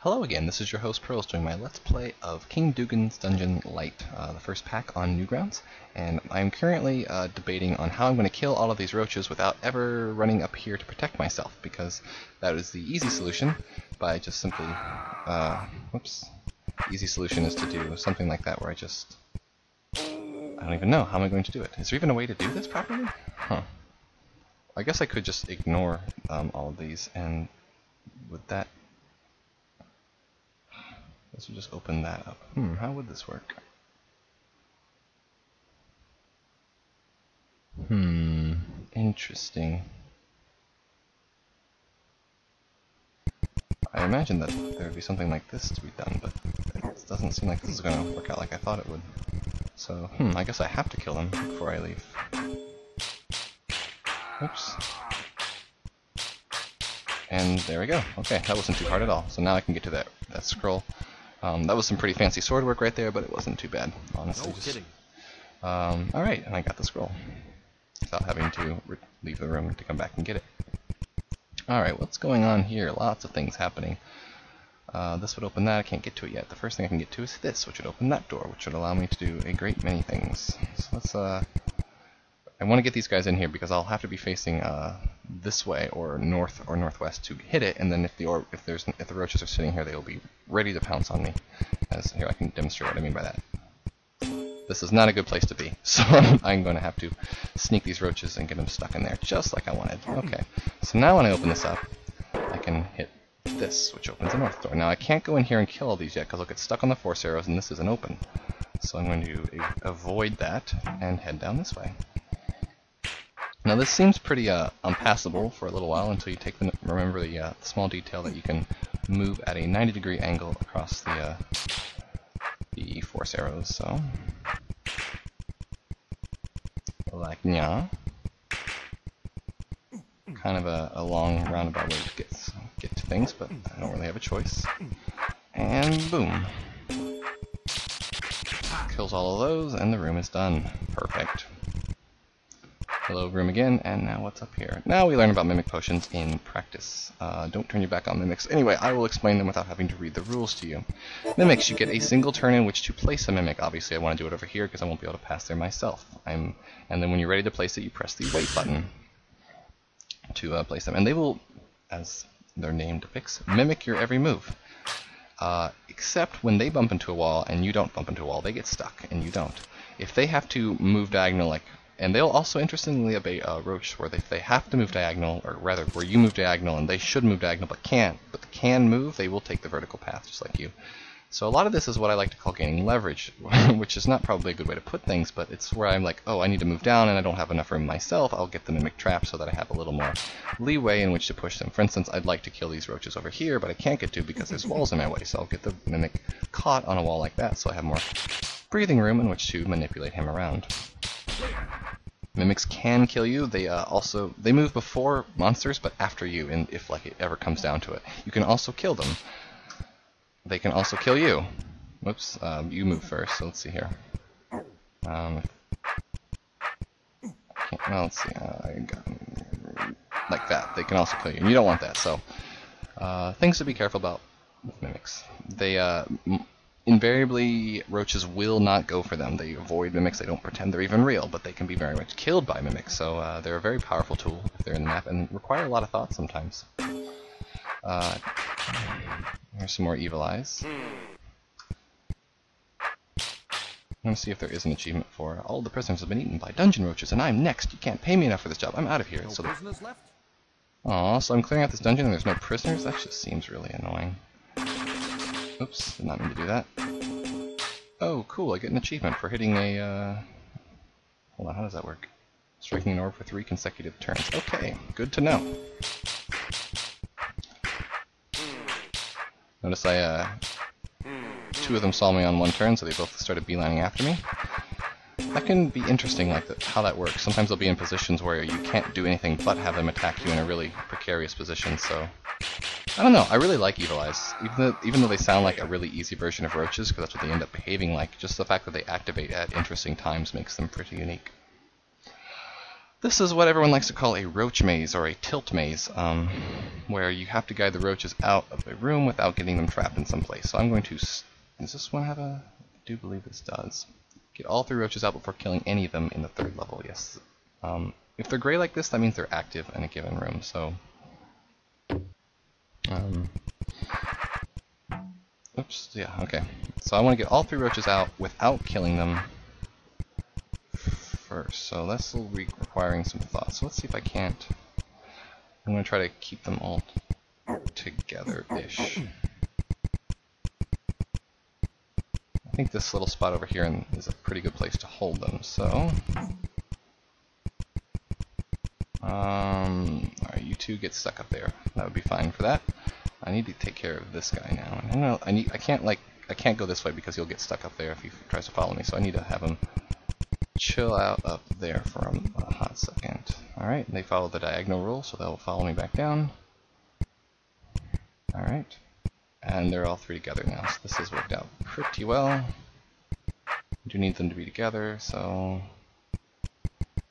Hello again, this is your host Pearls doing my Let's Play of King Dugan's Dungeon Light, the first pack on Newgrounds, and I'm currently debating on how I'm going to kill all of these roaches without ever running up here to protect myself, because that is the easy solution by just simply, whoops, the easy solution is to do something like that where I don't even know, how am I going to do it? Is there even a way to do this properly? Huh. I guess I could just ignore all of these, and would that... This would just open that up. How would this work? Interesting. I imagine that there would be something like this to be done, but it doesn't seem like this is going to work out like I thought it would. So, I guess I have to kill them before I leave. Oops. And there we go. Okay, that wasn't too hard at all. So now I can get to that scroll. That was some pretty fancy sword work right there, but it wasn't too bad, honestly. No kidding. Alright, and I got the scroll. Without having to leave the room to come back and get it. Alright, what's going on here? Lots of things happening. This would open that. I can't get to it yet. The first thing I can get to is this, which would open that door, which would allow me to do a great many things. So let's, I want to get these guys in here because I'll have to be facing this way or north or northwest to hit it, and then if the roaches are sitting here, they will be ready to pounce on me. Here, I can demonstrate what I mean by that. This is not a good place to be, so I'm going to have to sneak these roaches and get them stuck in there, just like I wanted. Okay, so now when I open this up, I can hit this, which opens the north door. Now I can't go in here and kill all these yet, because I'll get stuck on the force arrows, and this isn't open. So I'm going to avoid that and head down this way. Now this seems pretty unpassable for a little while until you remember the small detail that you can move at a 90-degree angle across the force arrows. So, like nya, kind of a long roundabout way to get to things, but I don't really have a choice. And boom, kills all of those, and the room is done. Perfect. Hello, room again, and now what's up here? Now we learn about mimic potions in practice. Don't turn your back on mimics. Anyway, I will explain them without having to read the rules to you. Mimics, you get a single turn in which to place a mimic. Obviously, I want to do it over here because I won't be able to pass there myself. And then when you're ready to place it, you press the wait button to place them. And they will, as their name depicts, mimic your every move. Except when they bump into a wall and you don't bump into a wall, they get stuck and you don't. If they have to move diagonal, and they'll also interestingly obey roach, where if they have to move diagonal, or rather where you move diagonal and they should move diagonal but can move, they will take the vertical path just like you. So a lot of this is what I like to call gaining leverage, which is not probably a good way to put things, but it's where I'm like, oh, I need to move down and I don't have enough room myself. I'll get the mimic trapped so that I have a little more leeway in which to push them. For instance, I'd like to kill these roaches over here, but I can't get to because there's walls in my way, so I'll get the mimic caught on a wall like that so I have more breathing room in which to manipulate him around. Mimics can kill you. They move before monsters, but after you, and if it ever comes down to it. You can also kill them. They can also kill you. Whoops, you move first, so let's see here. Let's see, like that. They can also kill you, and you don't want that, so things to be careful about with mimics. Invariably, roaches will not go for them. They avoid mimics. They don't pretend they're even real, but they can be very much killed by mimics. So they're a very powerful tool if they're in the map and require a lot of thought sometimes. Here's some more evil eyes. I'm going to see if there is an achievement for all the prisoners have been eaten by dungeon roaches, and I'm next. You can't pay me enough for this job. I'm out of here. So Aw, so I'm clearing out this dungeon and there's no prisoners? That just seems really annoying. Oops, did not mean to do that. Oh, cool, I get an achievement for hitting a, hold on, how does that work? Striking an orb for 3 consecutive turns. Okay, good to know. Notice 2 of them saw me on one turn, so they both started beelining after me. That can be interesting, how that works. Sometimes they'll be in positions where you can't do anything but have them attack you in a really precarious position, so... I don't know, I really like Evil Eyes. Even though they sound like a really easy version of roaches, because that's what they end up behaving like, just the fact that they activate at interesting times makes them pretty unique. This is what everyone likes to call a roach maze or a tilt maze, where you have to guide the roaches out of the room without getting them trapped in some place. So I'm going to... Does this one have a... I do believe this does. Get all 3 roaches out before killing any of them in the 3rd level, yes. If they're gray like this, that means they're active in a given room, so... oops, yeah, okay. So I want to get all 3 roaches out without killing them first. So this will be requiring some thought. So let's see if I can't... I'm going to try to keep them all together-ish. I think this little spot over here is a pretty good place to hold them, so... Alright, you 2 get stuck up there. That would be fine for that. I need to take care of this guy now. I don't know, I can't go this way because he'll get stuck up there if he tries to follow me, so I need to have him chill out up there for a hot second. Alright, they follow the diagonal rule, so they'll follow me back down. Alright. And they're all 3 together now, so this has worked out pretty well. I do need them to be together, so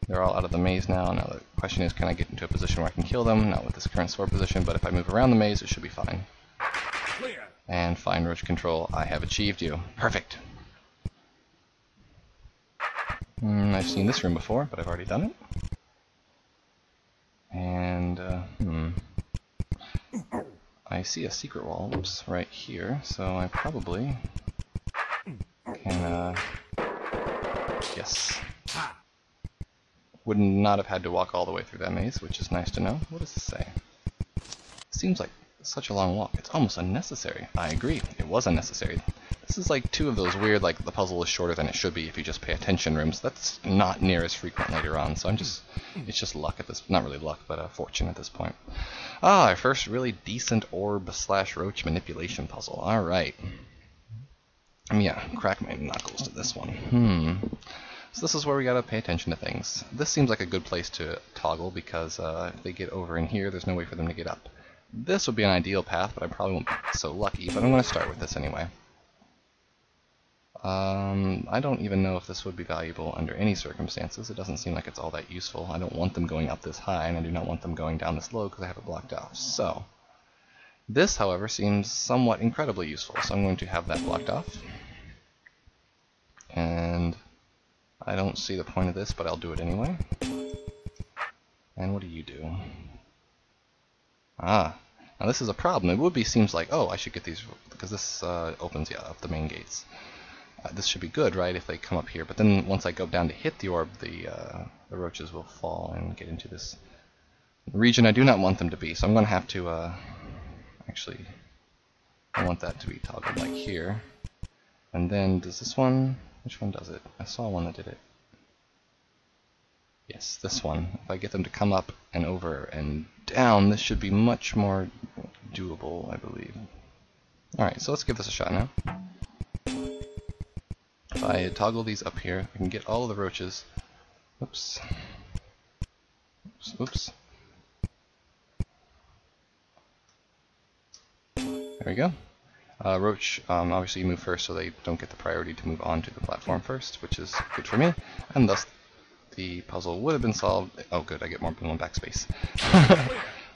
they're all out of the maze now. Now the question is, can I get into a position where I can kill them? Not with this current sword position, but if I move around the maze, it should be fine. Clear. And fine roach control, I have achieved you. Perfect. I've seen this room before, but I've already done it. And, I see a secret wall, oops, right here, so I probably can, yes. Would not have had to walk all the way through that maze, which is nice to know. What does this say? Seems like such a long walk. It's almost unnecessary. I agree. It was unnecessary. This is like 2 of those weird, like, the puzzle is shorter than it should be if you just pay attention rooms. That's not near as frequent later on, so it's just luck at this, not really luck, but fortune at this point. Ah, our first really decent orb/roach manipulation puzzle. Alright. Yeah, crack my knuckles to this one. So this is where we gotta pay attention to things. This seems like a good place to toggle because if they get over in here, there's no way for them to get up. This would be an ideal path, but I probably won't be so lucky, but I'm going to start with this anyway. I don't even know if this would be valuable under any circumstances. It doesn't seem like it's all that useful. I don't want them going up this high, and I do not want them going down this low because I have it blocked off. So, this, however, seems somewhat incredibly useful, so I'm going to have that blocked off. And I don't see the point of this, but I'll do it anyway. And what do you do? Ah, now this is a problem. It would be, seems like, oh, I should get these, because this opens, yeah, up the main gates. This should be good, right, if they come up here. But then once I go down to hit the orb, the roaches will fall and get into this region I do not want them to be. So I'm going to have to, actually, I want that to be toggled like here. And then, does this one, which one does it? I saw one that did it. Yes, this one. If I get them to come up and over and down, this should be much more doable, I believe. Alright, so let's give this a shot now. If I toggle these up here, I can get all of the roaches. Oops. Oops, oops. There we go. Roach, obviously you move first so they don't get the priority to move on to the platform first, which is good for me, and thus the puzzle would have been solved. Oh good, I get more than one backspace.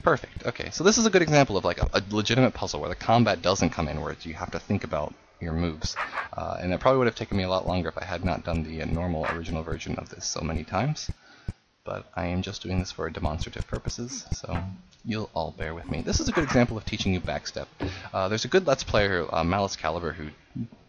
Perfect, okay, so this is a good example of like a legitimate puzzle where the combat doesn't come in, where you have to think about your moves. And it probably would have taken me a lot longer if I had not done the normal original version of this so many times. But I am just doing this for demonstrative purposes, so you'll all bear with me. This is a good example of teaching you backstep. There's a good Let's Player, Malice Caliber, who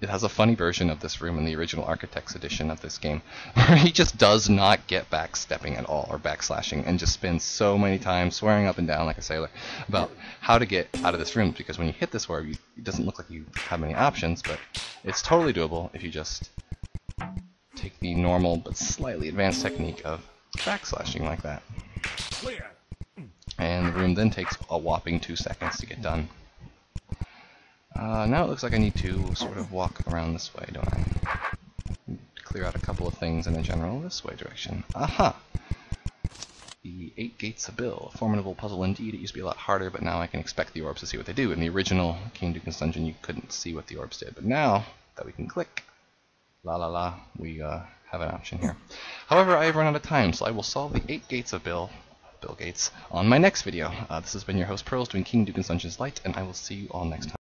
it has a funny version of this room in the original Architects edition of this game, where he just does not get backstepping at all, or backslashing, and just spins so many times, swearing up and down like a sailor, about how to get out of this room, because when you hit this orb, it doesn't look like you have many options, but it's totally doable if you just take the normal but slightly advanced technique of backslashing like that. Clear. And the room then takes a whopping 2 seconds to get done. Now it looks like I need to sort of walk around this way, don't I? Clear out a couple of things in a general this way direction. Aha! The 8 Gates of Bill. A formidable puzzle indeed. It used to be a lot harder, but now I can expect the orbs to see what they do. In the original King Duke's Dungeon, you couldn't see what the orbs did. But now that we can click, la la la, we have have an option here. However, I have run out of time, so I will solve the 8 gates of Bill Gates, on my next video. This has been your host Pearls doing King Duke and Sunshine Light, and I will see you all next time.